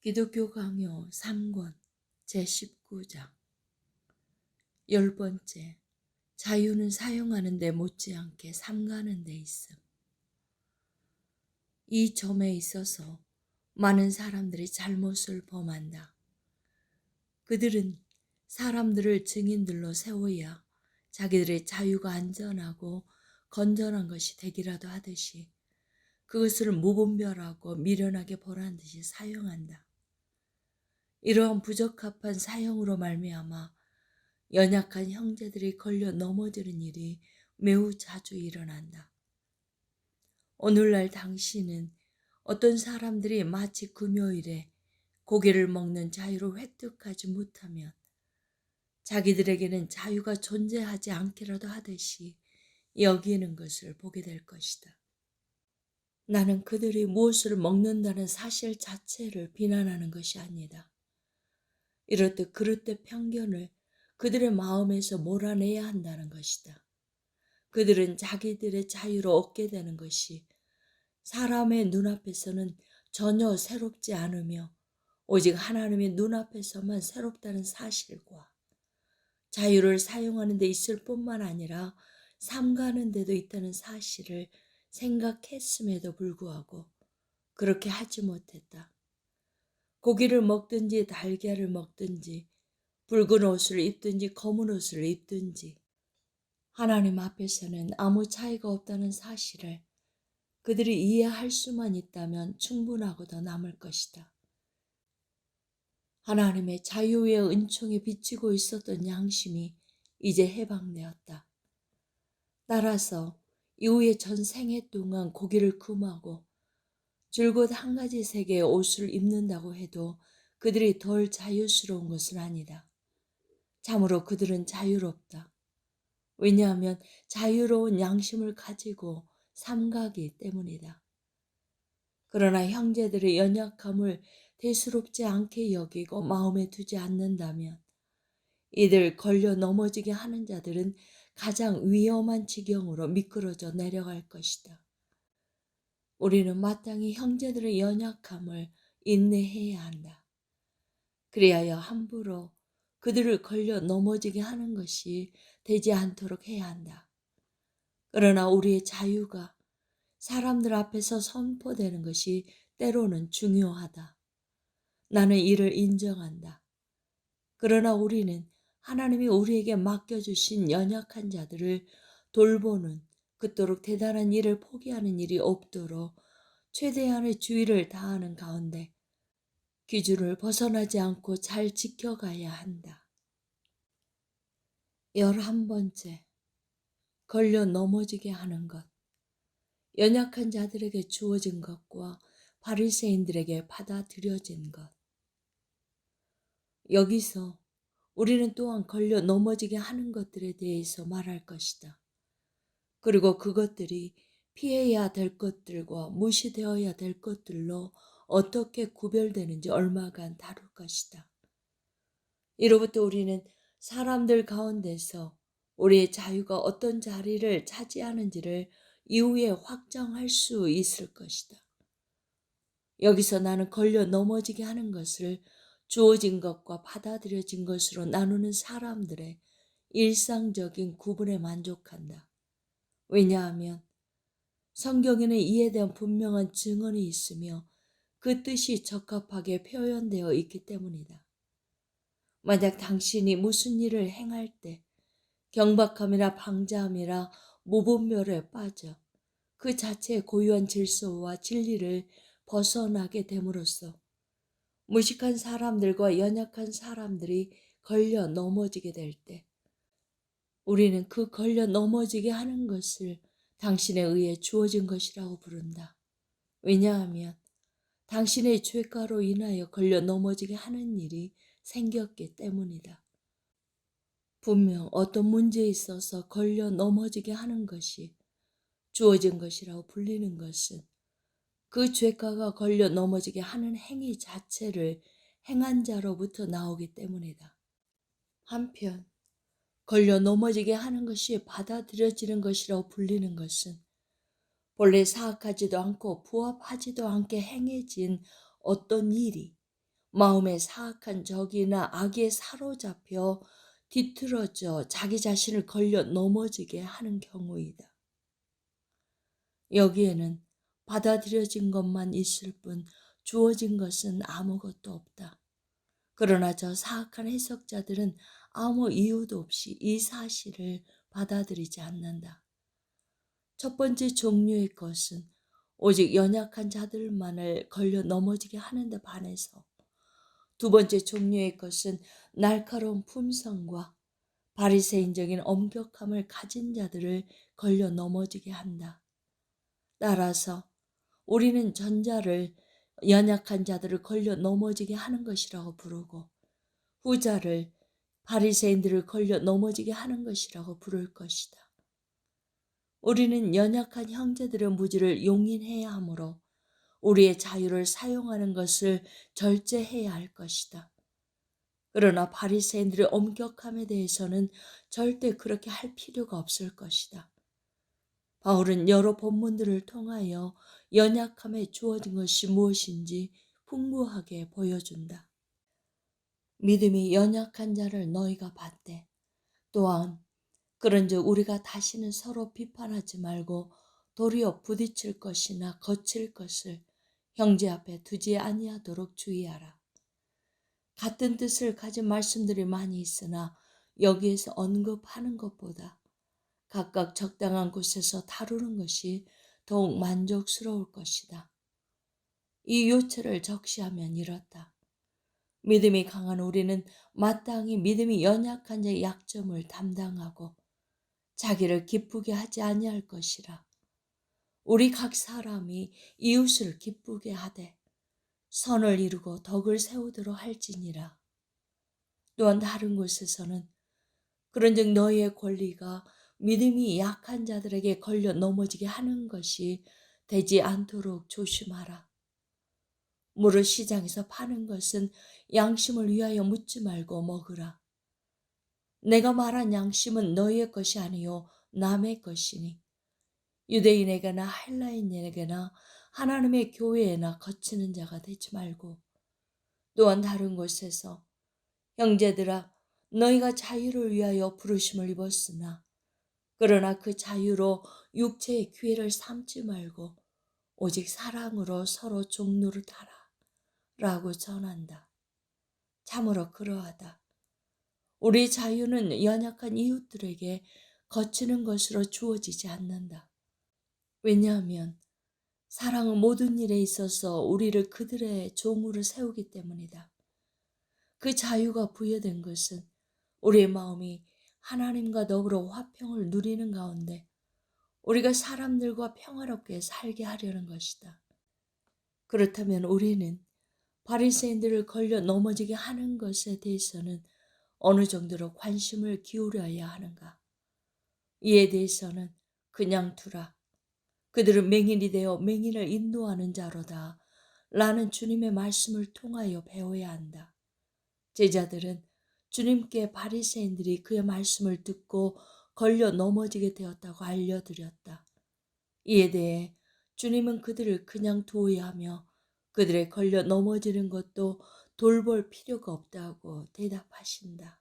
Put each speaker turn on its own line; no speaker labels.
기독교 강요 3권 제19장 10번째 자유는 사용하는 데 못지않게 삼가는 데 있음. 이 점에 있어서 많은 사람들이 잘못을 범한다. 그들은 사람들을 증인들로 세워야 자기들의 자유가 안전하고 건전한 것이 되기라도 하듯이 그것을 무분별하고 미련하게 보란 듯이 사용한다. 이러한 부적합한 사용으로 말미암아 연약한 형제들이 걸려 넘어지는 일이 매우 자주 일어난다. 오늘날 당신은 어떤 사람들이 마치 금요일에 고기를 먹는 자유를 획득하지 못하면 자기들에게는 자유가 존재하지 않기라도 하듯이 여기는 것을 보게 될 것이다. 나는 그들이 무엇을 먹는다는 사실 자체를 비난하는 것이 아니다. 이렇듯 그릇된 편견을 그들의 마음에서 몰아내야 한다는 것이다. 그들은 자기들의 자유를 얻게 되는 것이 사람의 눈앞에서는 전혀 새롭지 않으며 오직 하나님의 눈앞에서만 새롭다는 사실과 자유를 사용하는 데 있을 뿐만 아니라 삼가는 데도 있다는 사실을 생각했음에도 불구하고 그렇게 하지 못했다. 고기를 먹든지 달걀을 먹든지 붉은 옷을 입든지 검은 옷을 입든지 하나님 앞에서는 아무 차이가 없다는 사실을 그들이 이해할 수만 있다면 충분하고 더 남을 것이다. 하나님의 자유의 은총에 비치고 있었던 양심이 이제 해방되었다. 따라서 이후의 전 생애 동안 고기를 금하고 줄곧 한 가지 색의 옷을 입는다고 해도 그들이 덜 자유스러운 것은 아니다. 참으로 그들은 자유롭다. 왜냐하면 자유로운 양심을 가지고 삼가기 때문이다. 그러나 형제들의 연약함을 대수롭지 않게 여기고 마음에 두지 않는다면 이들 걸려 넘어지게 하는 자들은 가장 위험한 지경으로 미끄러져 내려갈 것이다. 우리는 마땅히 형제들의 연약함을 인내해야 한다. 그리하여 함부로 그들을 걸려 넘어지게 하는 것이 되지 않도록 해야 한다. 그러나 우리의 자유가 사람들 앞에서 선포되는 것이 때로는 중요하다. 나는 이를 인정한다. 그러나 우리는 하나님이 우리에게 맡겨주신 연약한 자들을 돌보는 그토록 대단한 일을 포기하는 일이 없도록 최대한의 주의를 다하는 가운데 기준을 벗어나지 않고 잘 지켜가야 한다. 11번째, 걸려 넘어지게 하는 것. 연약한 자들에게 주어진 것과 바리새인들에게 받아들여진 것. 여기서 우리는 또한 걸려 넘어지게 하는 것들에 대해서 말할 것이다. 그리고 그것들이 피해야 될 것들과 무시되어야 될 것들로 어떻게 구별되는지 얼마간 다룰 것이다. 이로부터 우리는 사람들 가운데서 우리의 자유가 어떤 자리를 차지하는지를 이후에 확정할 수 있을 것이다. 여기서 나는 걸려 넘어지게 하는 것을 주어진 것과 받아들여진 것으로 나누는 사람들의 일상적인 구분에 만족한다. 왜냐하면 성경에는 이에 대한 분명한 증언이 있으며 그 뜻이 적합하게 표현되어 있기 때문이다. 만약 당신이 무슨 일을 행할 때 경박함이나 방자함이나 무분별에 빠져 그 자체의 고유한 질서와 진리를 벗어나게 됨으로써 무식한 사람들과 연약한 사람들이 걸려 넘어지게 될 때 우리는 그 걸려 넘어지게 하는 것을 당신에 의해 주어진 것이라고 부른다. 왜냐하면 당신의 죄가로 인하여 걸려 넘어지게 하는 일이 생겼기 때문이다. 분명 어떤 문제에 있어서 걸려 넘어지게 하는 것이 주어진 것이라고 불리는 것은 그 죄가가 걸려 넘어지게 하는 행위 자체를 행한 자로부터 나오기 때문이다. 한편 걸려 넘어지게 하는 것이 받아들여지는 것이라고 불리는 것은 본래 사악하지도 않고 부합하지도 않게 행해진 어떤 일이 마음에 사악한 적이나 악에 사로잡혀 뒤틀어져 자기 자신을 걸려 넘어지게 하는 경우이다. 여기에는 받아들여진 것만 있을 뿐 주어진 것은 아무것도 없다. 그러나 저 사악한 해석자들은 아무 이유도 없이 이 사실을 받아들이지 않는다. 첫 번째 종류의 것은 오직 연약한 자들만을 걸려 넘어지게 하는데 반해서 두 번째 종류의 것은 날카로운 품성과 바리새인적인 엄격함을 가진 자들을 걸려 넘어지게 한다. 따라서 우리는 전자를 연약한 자들을 걸려 넘어지게 하는 것이라고 부르고 후자를 바리새인들을 걸려 넘어지게 하는 것이라고 부를 것이다. 우리는 연약한 형제들의 무지를 용인해야 하므로 우리의 자유를 사용하는 것을 절제해야 할 것이다. 그러나 바리새인들의 엄격함에 대해서는 절대 그렇게 할 필요가 없을 것이다. 바울은 여러 본문들을 통하여 연약함에 주어진 것이 무엇인지 풍부하게 보여준다. 믿음이 연약한 자를 너희가 봤대. 또한 그런즉 우리가 다시는 서로 비판하지 말고 도리어 부딪힐 것이나 거칠 것을 형제 앞에 두지 아니하도록 주의하라. 같은 뜻을 가진 말씀들이 많이 있으나 여기에서 언급하는 것보다 각각 적당한 곳에서 다루는 것이 더욱 만족스러울 것이다. 이 요체를 적시하면 이렇다. 믿음이 강한 우리는 마땅히 믿음이 연약한 자의 약점을 담당하고 자기를 기쁘게 하지 아니할 것이라. 우리 각 사람이 이웃을 기쁘게 하되 선을 이루고 덕을 세우도록 할지니라. 또한 다른 곳에서는 그런즉 너희의 권리가 믿음이 약한 자들에게 걸려 넘어지게 하는 것이 되지 않도록 조심하라. 물을 시장에서 파는 것은 양심을 위하여 묻지 말고 먹으라. 내가 말한 양심은 너희의 것이 아니요 남의 것이니 유대인에게나 헬라인에게나 하나님의 교회에나 거치는 자가 되지 말고 또한 다른 곳에서 형제들아 너희가 자유를 위하여 부르심을 입었으나 그러나 그 자유로 육체의 기회를 삼지 말고 오직 사랑으로 서로 종로를 달아 라고 전한다. 참으로 그러하다. 우리 자유는 연약한 이웃들에게 거치는 것으로 주어지지 않는다. 왜냐하면 사랑은 모든 일에 있어서 우리를 그들의 종으로 세우기 때문이다. 그 자유가 부여된 것은 우리의 마음이 하나님과 더불어 화평을 누리는 가운데 우리가 사람들과 평화롭게 살게 하려는 것이다. 그렇다면 우리는 바리새인들을 걸려 넘어지게 하는 것에 대해서는 어느 정도로 관심을 기울여야 하는가? 이에 대해서는 그냥 두라. 그들은 맹인이 되어 맹인을 인도하는 자로다. 라는 주님의 말씀을 통하여 배워야 한다. 제자들은 주님께 바리새인들이 그의 말씀을 듣고 걸려 넘어지게 되었다고 알려드렸다. 이에 대해 주님은 그들을 그냥 두어야 하며 그들의 걸려 넘어지는 것도 돌볼 필요가 없다고 대답하신다.